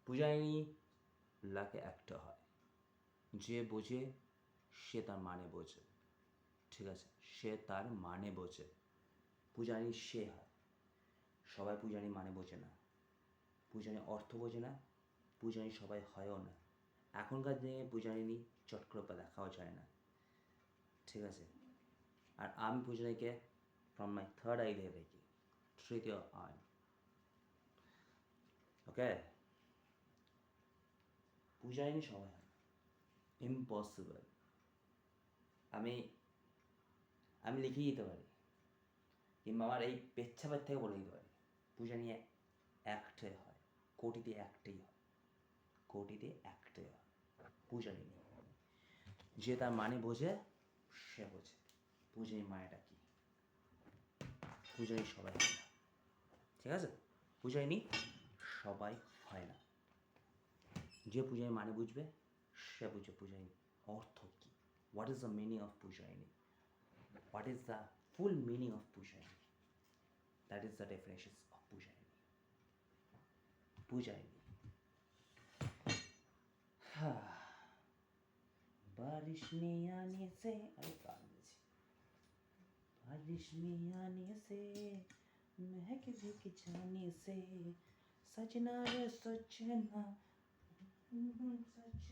পূজারিনী লাগে একটা হয়, যে বোঝে সে তার মানে বোঝে, ঠিক আছে, সে তার মানে বোঝে। পূজারিনী সে হয়, সবাই পূজারিনী মানে বোঝে না, পূজারিনী অর্থ বোঝে না, পূজারিনী সবাই হয়ও না। এখনকার দিনে পূজারিনী চট করে দেখাও যায় না, ঠিক আছে। আর আমি পূজারিনীকে ফ্রম মাই থার্ড আই দিয়ে দেখি, তৃতীয় আই, ওকে। পূজারিনী সবাই হয়, ইম্পসিবল। আমি আমি লিখে দিতে পারি, কিংবা আমার এই পেচ্ছাপের থেকে বলে দিতে পারি, পূজারিনী একটাই হয়, কোটিতে একটাই হয়, কোটিতে একটাই হয় পূজারিনী। যে তার মানে বোঝে সে বোঝে পূজারিনীর মানেটা কী। পূজারিনী সবাই হয় না, ঠিক আছে, পূজারিনী সবাই হয় না। যে পূজারিনীর মানে বুঝবে সে বুঝবে পূজারিনীর অর্থ কী, what is the meaning of পূজারিনী, what is the full meaning of পূজারিনী, that is the definition of পূজারিনী। পূজারিনী बारिश में आने से, अरे बारिश में आने से महक भीग जाने से सजना रे सजना सच